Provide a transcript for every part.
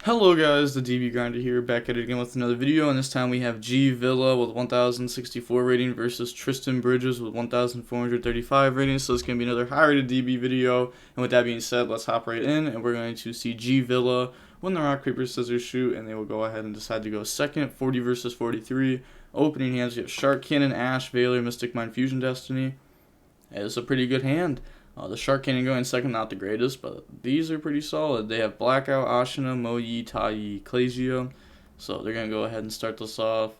Hello guys, the DB Grinder here, back at it again with another video, and this time we have G Villa with 1064 rating versus Tristan Bridges with 1435 rating, so it's going to be another high rated DB video, and with that being said, let's hop right in, and we're going to see G Villa win the rock, paper, scissors, shoot, and they will go ahead and decide to go second, 40 versus 43. Opening hands, we have Shark Cannon, Ash, Veiler, Mystic Mind, Fusion Destiny. It's a pretty good hand. The Shark Cannon going second, not the greatest, but these are pretty solid. They have Blackout, Ashina, Moyi, Tai, Ecclesia. So they're going to go ahead and start this off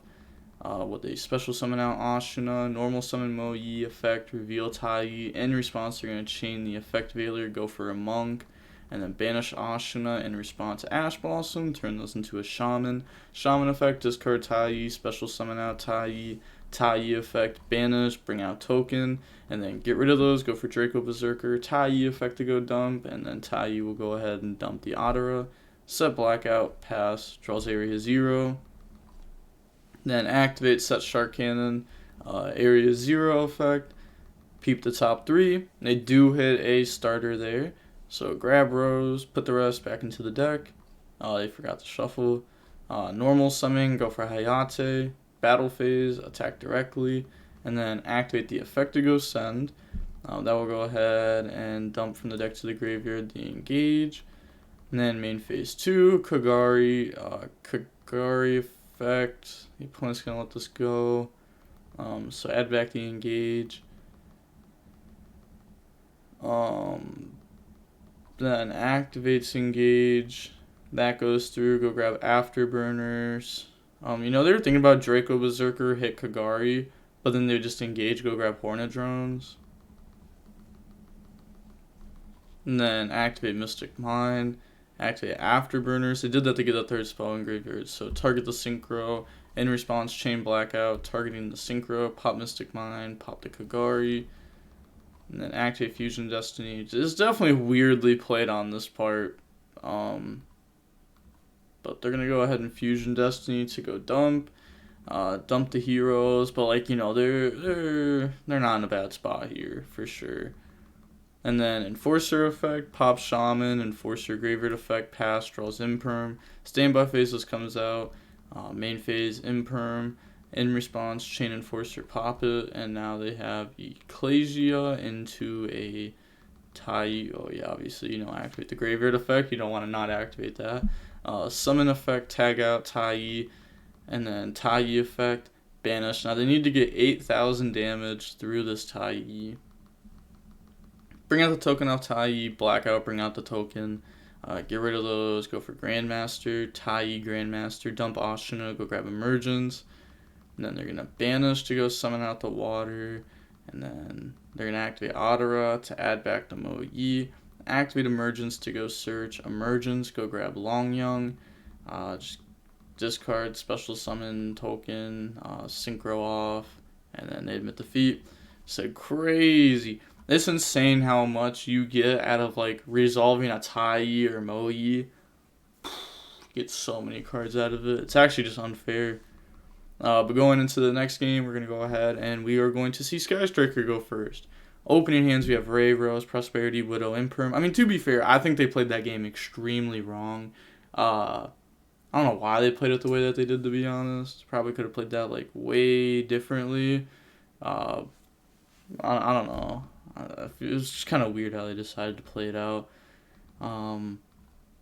with a special summon out Ashina, normal summon Moyi, effect, reveal Tai. In response, they're going to chain the effect Veiler, go for a Monk, and then banish Ashina in response to Ash Blossom, turn this into a Shaman. Shaman effect, discard Tai, special summon out Tai. Tai effect, banish, bring out token, and then get rid of those, go for Draco Berserker, Tai effect to go dump, and then Tai will go ahead and dump the Adara, set Blackout, pass, draws area 0, then activate set Shark Cannon, area 0 effect, peep the top 3, they do hit a starter there, so grab Rose, put the rest back into the deck, they forgot to shuffle, normal summon, go for Hayate, battle phase, attack directly, and then activate the effect to go send. That will go ahead and dump from the deck to the graveyard the engage. And then main phase 2, Kagari, Kagari effect. The opponent's going to let this go. So add back the engage. Then activates engage. That goes through, go grab afterburners. You know, they were thinking about Draco Berserker, hit Kagari, but then they just engage, go grab Hornet Drones. And then activate Mystic Mind, activate Afterburners. They did that to get a third spell in graveyard. So target the Synchro, in response, chain Blackout, targeting the Synchro, pop Mystic Mind, pop the Kagari, and then activate Fusion Destiny. It's definitely weirdly played on this part. But they're going to go ahead and Fusion Destiny to go dump. Dump the heroes. But, like, you know, they're not in a bad spot here, for sure. And then Enforcer effect, pop Shaman, Enforcer Graveyard effect, pass, draws Imperm. Standby phases comes out. Main phase, Imperm. In response, chain Enforcer, pop it. And now they have Ecclesia into a Tai. Oh, yeah, obviously, you know, activate the Graveyard effect. You don't want to not activate that. Summon effect, tag out Tai, and then Tai effect, banish. Now they need to get 8,000 damage through this Tai. Bring out the token off Tai, Blackout, bring out the token, get rid of those, go for Grandmaster, Tai, Grandmaster, dump Ashina, go grab Emergence, and then they're going to banish to go summon out the water, and then they're going to activate Adara to add back the Moyi. Activate Emergence to go search Emergence, go grab Longyung, just discard special summon token, synchro off, and then they admit defeat. So crazy. It's insane how much you get out of like resolving a Tai or Moyi. Get so many cards out of it. It's actually just unfair. But going into the next game, we're going to go ahead and we are going to see Sky Striker go first. Opening hands, we have Ray, Rose, Prosperity, Widow, Imperm. I mean, to be fair, I think they played that game extremely wrong. I don't know why they played it the way that they did, to be honest. Probably could have played that, like, way differently. I don't know. It was just kind of weird how they decided to play it out.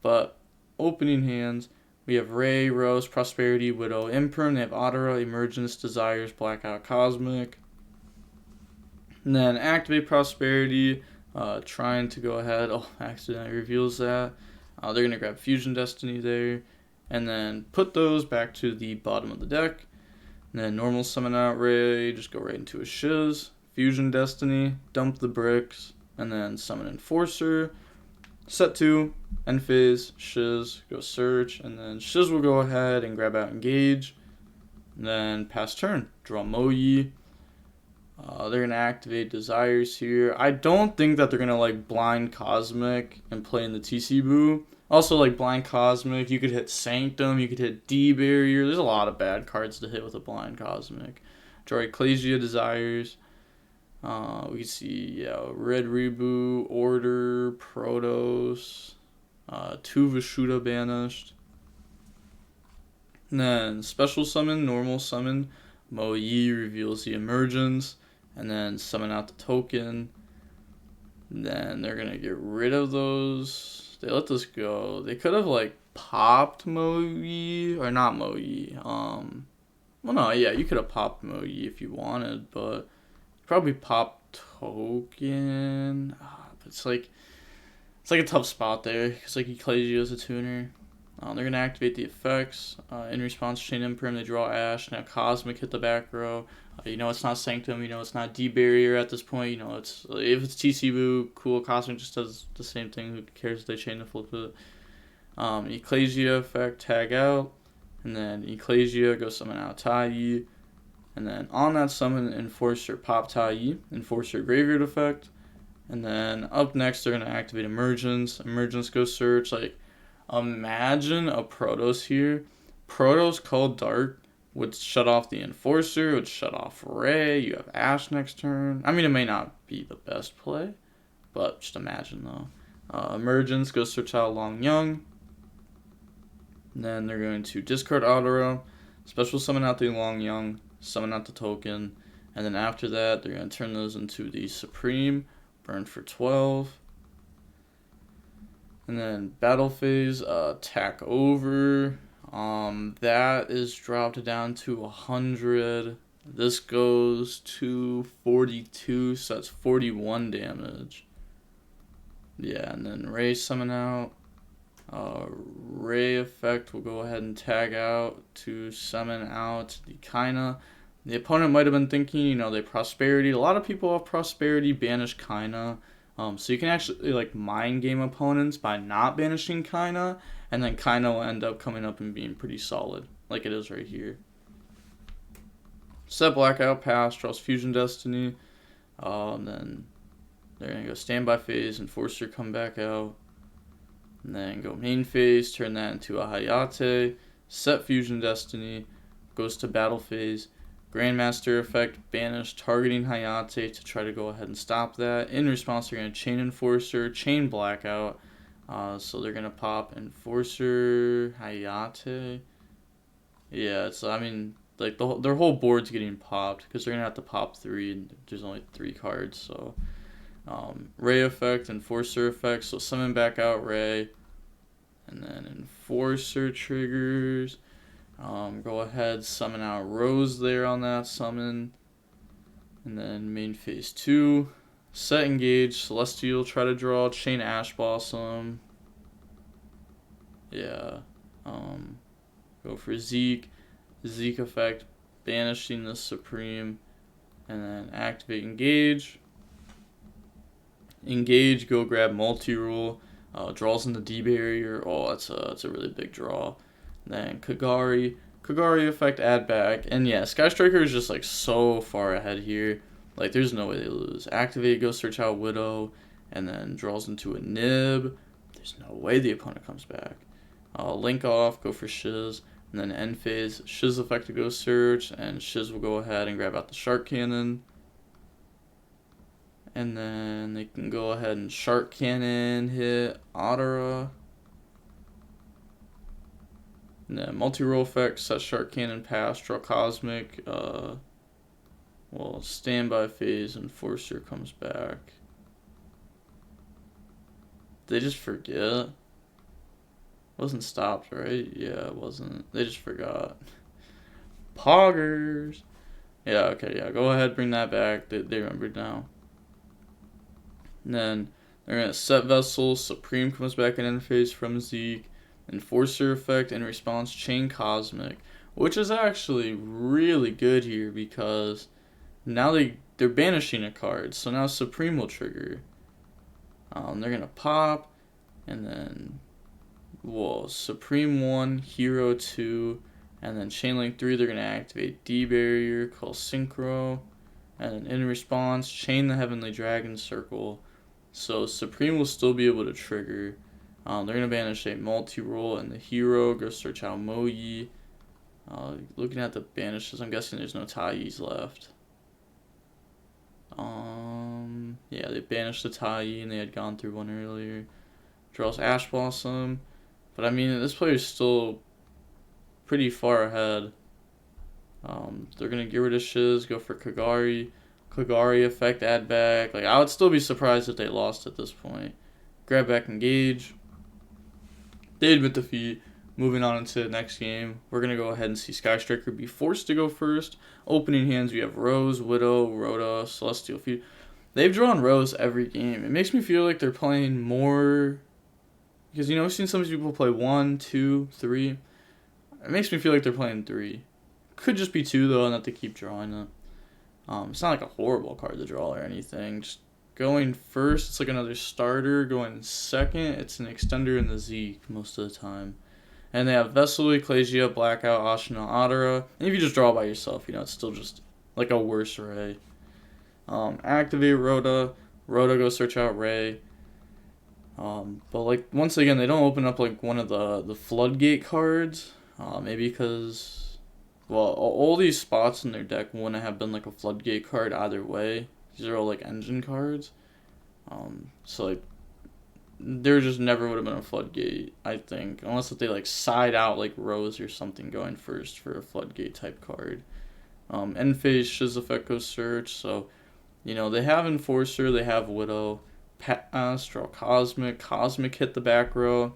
But opening hands, we have Ray, Rose, Prosperity, Widow, Imperm. They have Adara, Emergence, Desires, Blackout, Cosmic. And then activate Prosperity, trying to go ahead. Oh, accidentally reveals that. They're going to grab Fusion Destiny there. And then put those back to the bottom of the deck. And then normal summon out Ray, just go right into a Shiz. Fusion Destiny, dump the bricks. And then summon Enforcer. Set 2, end phase, Shiz, go search. And then Shiz will go ahead and grab out Engage. And then pass turn, draw Moyi. They're going to activate Desires here. I don't think that they're going to, like, blind Cosmic and play in the TC Boo. Also, like, blind Cosmic, you could hit Sanctum, you could hit D-Barrier. There's a lot of bad cards to hit with a blind Cosmic. Draw Ecclesia, Desires. We can see, yeah, Red Reboot, Order, Protos, 2 Vishuda banished. And then special summon, normal summon, Mo Yi reveals the emergence, and then summon out the token. And then they're gonna get rid of those. They let this go. They could have like popped Mo Yi, or not Mo Yi. Well, no, yeah, you could have popped Mo Yi if you wanted, but probably pop token. But it's like a tough spot there because like Ecclesia is a tuner. They're gonna activate the effects. In response, Chain Imperm, they draw Ash. Now Cosmic hit the back row. You know it's not Sanctum. You know it's not D-Barrier at this point. You know it's if it's TC Boo, cool. Cosmic just does the same thing. Who cares if they chain to flip it? Ecclesia effect, tag out. And then Ecclesia, go summon out Tai. And then on that summon, Enforcer, pop Tai. Enforcer, graveyard effect. And then up next, they're going to activate Emergence. Emergence, go search. Like, imagine a Protoss here. Protoss called Dark would shut off the Enforcer, would shut off Ray. You have Ash next turn. I mean, it may not be the best play, but just imagine, though. Emergence, go search out Long Young. And then they're going to discard Arturo, special summon out the Long Young, summon out the token, and then after that, they're going to turn those into the Supreme, burn for 12. And then battle phase, attack over. That is dropped down to 100. This goes to 42, so that's 41 damage. Yeah, and then Ray summon out. Ray effect will go ahead and tag out to summon out the Kaina. The opponent might have been thinking, you know, they prosperity. A lot of people have prosperity, banish Kaina. So you can actually like mind game opponents by not banishing Kaina, and then Kaina will end up coming up and being pretty solid, like it is right here. Set Blackout, pass, draws Fusion Destiny. Then they're gonna go standby phase, Enforcer come back out. And then go main phase, turn that into a Hayate, set Fusion Destiny, goes to battle phase, Grandmaster effect, banish targeting Hayate to try to go ahead and stop that. In response, they're going to chain Enforcer, chain Blackout, so they're going to pop Enforcer, Hayate. Yeah, it's, I mean, like their whole board's getting popped because they're going to have to pop 3 and there's only 3 cards, so... Ray effect, Enforcer effect, so summon back out Ray, and then Enforcer triggers, go ahead, summon out Rose there on that summon, and then main phase 2, set engage, Celestial, try to draw, chain Ash Blossom, yeah, go for Zeke effect, banishing the Supreme, and then activate engage. Engage, go grab multi-rule, draws in the D-Barrier. Oh, that's a really big draw. Then Kagari effect, add back. And yeah, Sky Striker is just like so far ahead here. Like there's no way they lose. Activate, go search out Widow, and then draws into a Nib. There's no way the opponent comes back. Link off, go for Shiz, and then end phase, Shiz effect to go search, and Shiz will go ahead and grab out the Shark Cannon. And then they can go ahead and Shark Cannon, hit Otara. And then multi-roll effect, set Shark Cannon, pass, draw Cosmic. Well, standby phase, Enforcer comes back. They just forget. Wasn't stopped, right? Yeah, it wasn't. They just forgot. Poggers. Yeah, okay, yeah. Go ahead, bring that back. They remembered now. And then they're going to set Vessel, Supreme comes back in end phase from Zeke, Enforcer effect, in response, chain Cosmic, which is actually really good here because now they're banishing a card, so now Supreme will trigger. They're going to pop, and then, whoa, Supreme 1, Hero 2, and then Chainlink 3, they're going to activate D-Barrier, call Synchro, and in response, chain the Heavenly Dragon Circle. So Supreme will still be able to trigger. They're going to banish a multi-roll and the Hero. Go search out Moyi. Looking at the banishes, I'm guessing there's no Tai's left. Yeah, they banished the Tai and they had gone through one earlier. Draws Ash Blossom. But I mean, this player is still pretty far ahead. They're going to get rid of Shiz, go for Kagari. Kagari effect, add back. Like, I would still be surprised if they lost at this point. Grab back, engage. They admit defeat. Moving on into the next game, we're going to go ahead and see Sky Striker be forced to go first. Opening hands, we have Rose, Widow, Rhoda, Celestial Feud. They've drawn Rose every game. It makes me feel like they're playing more... Because, you know, I've seen some people play 1, 2, 3. It makes me feel like they're playing 3. Could just be 2, though, and that they keep drawing it. It's not like a horrible card to draw or anything. Just going first, it's like another starter. Going second, it's an extender in the Zeke most of the time. And they have Vesely, Ecclesia, Blackout, Ashina, Adara. And if you just draw by yourself, you know, it's still just like a worse Ray. Activate Rhoda. Rhoda, go search out Ray. But like, once again, they don't open up like one of the floodgate cards. Maybe because, well, all these spots in their deck wouldn't have been like a floodgate card either way. These are all like engine cards. So like, there just never would have been a floodgate, I think, unless if they like side out like Rose or something going first for a floodgate type card. End phase Shiz effect goes search, so you know they have Enforcer, they have Widow, Astral Cosmic hit the back row,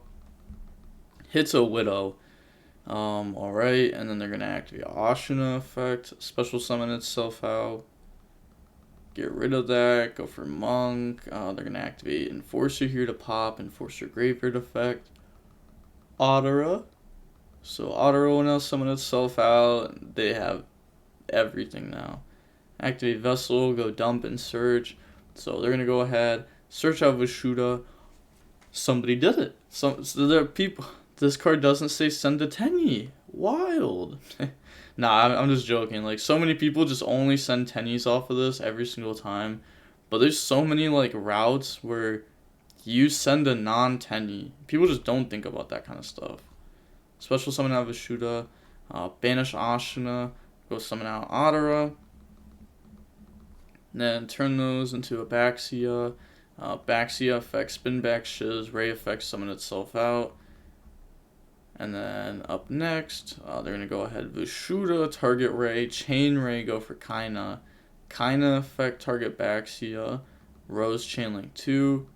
hits a Widow. Alright, and then they're gonna activate Ashina effect, special summon itself out. Get rid of that, go for Monk. They're going to activate Enforcer here to pop, Enforcer Graveyard effect. Adara. So Adara will now summon itself out. They have everything now. Activate Vessel, go dump and search. So they're going to go ahead, search out Vishuda. Somebody did it. So there are people. This card doesn't say send a Tenyi. Wild. Nah, I'm just joking. Like, so many people just only send tennies off of this every single time. But there's so many, like, routes where you send a non-tenny. People just don't think about that kind of stuff. Special summon out Vishuda. Banish Ashina. Go summon out Adara. And then turn those into a Baxia. Baxia effect, spin back Shiz. Ray effect, summon itself out. And then up next, they're going to go ahead, Vishuda, target Ray, Chain Ray, go for Kaina. Kaina effect, target Baxia, Rose, Chainlink 2.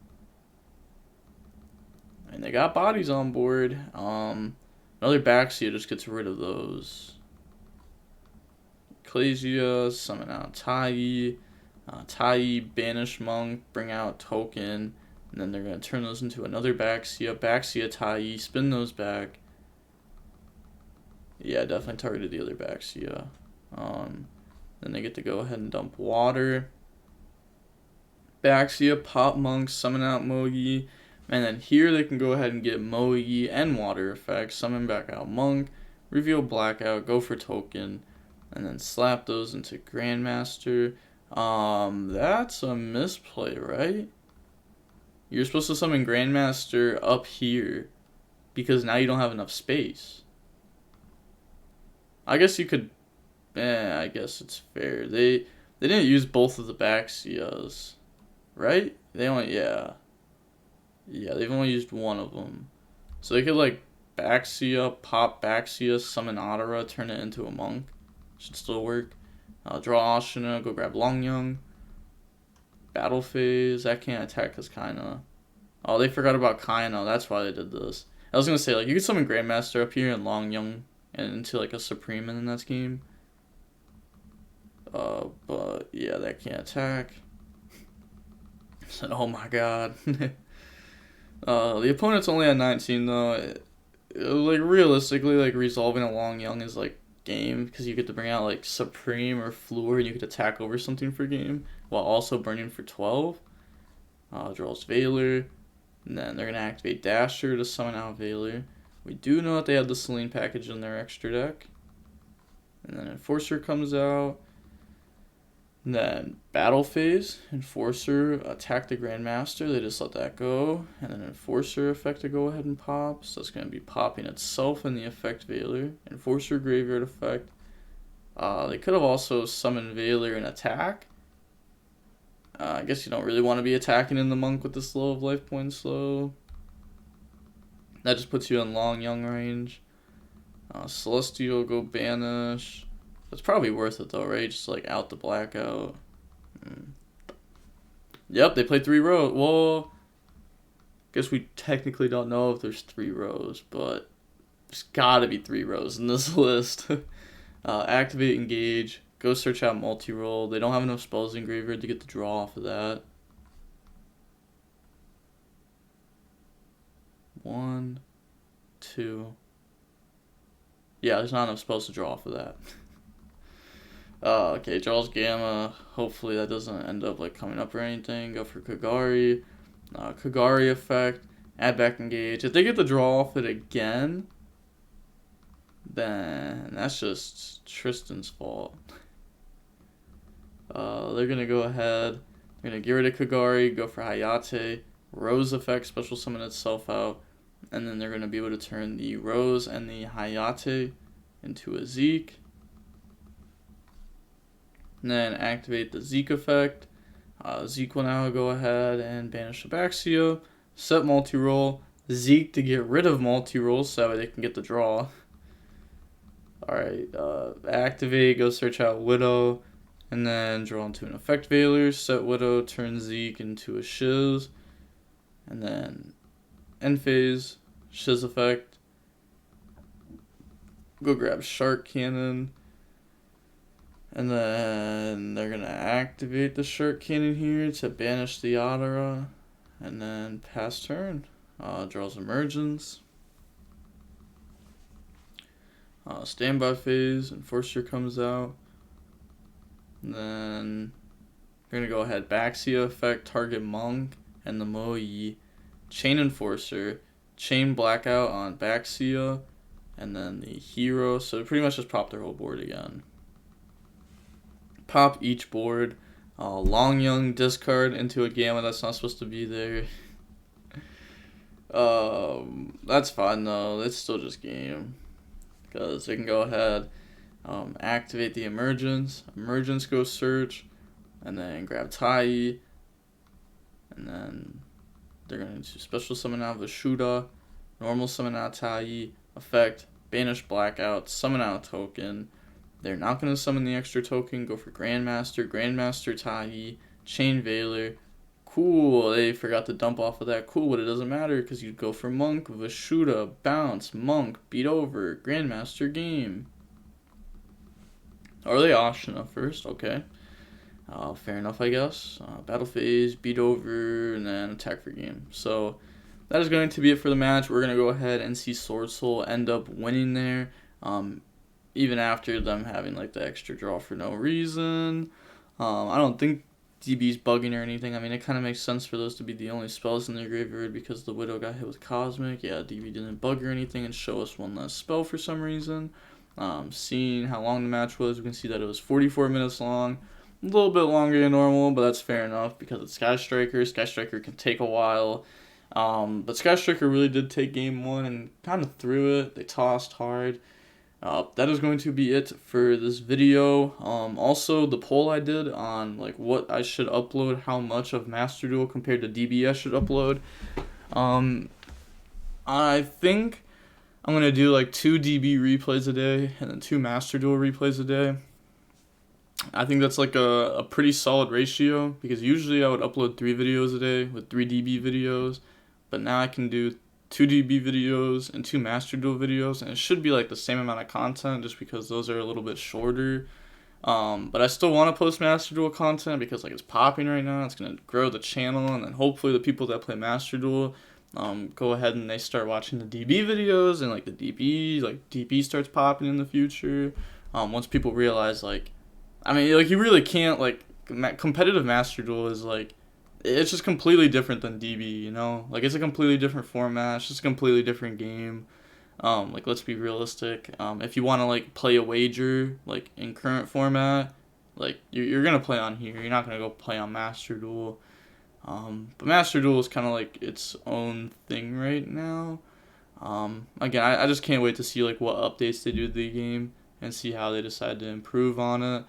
And they got bodies on board. Another Baxia just gets rid of those. Ecclesia, summon out Tai. Tai, banish Monk, bring out Token. And then they're going to turn those into another Baxia. Baxia, Tai, spin those back. Yeah, definitely targeted the other Baxia. Then they get to go ahead and dump water. Baxia, pop Monk, summon out Mogi. And then here they can go ahead and get Mogi and water effects. Summon back out Monk. Reveal Blackout, go for Token. And then slap those into Grandmaster. That's a misplay, right? You're supposed to summon Grandmaster up here. Because now you don't have enough space. I guess you could... I guess it's fair. They didn't use both of the Baxias, right? They only... Yeah, they've only used one of them. So they could, like, Baxia, pop Baxia, summon Adara, turn it into a Monk. Should still work. Draw Ashina, go grab Longyang. Battle phase, that can't attack because Kaina. Oh, they forgot about Kaina, that's why they did this. I was gonna say, like, you could summon Grandmaster up here and Longyang and into like a Supreme in the next game. But yeah, that can't attack. Oh my god. The opponent's only at 19 though. Like realistically, like resolving a Longyang is like game because you get to bring out like Supreme or Floor and you could attack over something for game while also burning for 12. Draws Veiler, and then they're gonna activate Dasher to summon out Veiler. We do know that they have the Selene package in their extra deck. And then Enforcer comes out. And then Battle Phase. Enforcer attack the Grandmaster. They just let that go. And then Enforcer effect to go ahead and pop. So it's going to be popping itself in the effect Veiler. Enforcer Graveyard effect. They could have also summoned Veiler and attack. I guess you don't really want to be attacking in the Monk with the slow of life point slow. That just puts you in Longyang range. Celestial, go banish. That's probably worth it though, right? Just like out the blackout. Yep, they play 3 rows. Well, guess we technically don't know if there's 3 rows, but there's gotta be 3 rows in this list. Activate, engage, go search out multi-roll. They don't have enough spells in graveyard to get the draw off of that. 1, 2. Yeah, there's not enough spells to draw off of that. Okay, draws Gamma. Hopefully that doesn't end up like coming up or anything. Go for Kagari. Kagari effect. Add back engage. If they get the draw off it again, then that's just Tristan's fault. They're gonna go ahead. They're gonna get rid of Kagari. Go for Hayate. Rose effect. Special summon itself out. And then they're gonna be able to turn the Rose and the Hayate into a Zeke. And then activate the Zeke effect. Zeke will now go ahead and banish the Baxia. Set multi-roll. Zeke to get rid of multi-roll so that way they can get the draw. Alright, activate, go search out Widow. And then draw into an effect Veiler. Set Widow, turn Zeke into a Shiz. And then end phase, Shiz effect. Go grab Shark Cannon. And then they're going to activate the Shark Cannon here to banish the Adara. And then pass turn. Draws Emergence. Standby phase. Enforcer comes out. And then they're going to go ahead. Baxia effect, target Monk. And the Moe. Chain Enforcer. Chain Blackout on Baxia. And then the Hero. So pretty much just pop their whole board again. Pop each board. Long Young discard into a Gamma that's not supposed to be there. That's fine though. It's still just game. Because they can go ahead, activate the Emergence. Emergence goes search. And then grab Tai. And then they're going to special summon out Vishuda. Normal summon out Tai. Effect. Banish Blackout. Summon out a token. They're not going to summon the extra token. Go for Grandmaster. Grandmaster Tai. Chain Veiler. Cool. They forgot to dump off of that. Cool, but it doesn't matter because you go for Monk, Vishuda, Bounce, Monk, Beat Over, Grandmaster game. Or they Ashina first. Okay. Fair enough, I guess. Battle phase, Beat Over, and then attack for game. So that is going to be it for the match. We're going to go ahead and see SwordSoul end up winning there. Even after them having like the extra draw for no reason. I don't think DB's bugging or anything. I mean, it kind of makes sense for those to be the only spells in their graveyard because the Widow got hit with Cosmic. Yeah, DB didn't bug or anything and show us one less spell for some reason. Seeing how long the match was, we can see that it was 44 minutes long. A little bit longer than normal, but that's fair enough because it's Sky Striker. Sky Striker can take a while. But Sky Striker really did take game 1 and kind of threw it. They tossed hard. That is going to be it for this video. Also, the poll I did on like what I should upload, how much of Master Duel compared to DB I should upload. I think I'm going to do like 2 DB replays a day and then 2 Master Duel replays a day. I think that's like a pretty solid ratio because usually I would upload 3 videos a day with 3 DB videos. But now I can do 2 DB videos and 2 Master Duel videos, and it should be like the same amount of content just because those are a little bit shorter. But I still want to post Master Duel content because like it's popping right now. It's gonna grow the channel, and then hopefully the people that play Master Duel go ahead and they start watching the DB videos, and like the DB starts popping in the future. Once people realize like, I mean, like you really can't like competitive Master Duel is like. It's just completely different than DB, you know? Like, it's a completely different format. It's just a completely different game. Like, let's be realistic. If you want to, like, play a wager, like, in current format, like, you're going to play on here. You're not going to go play on Master Duel. But Master Duel is kind of, like, its own thing right now. Again, I just can't wait to see, like, what updates they do to the game and see how they decide to improve on it.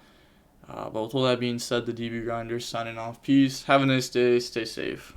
But with all that being said, the DB Grinder signing off. Peace. Have a nice day. Stay safe.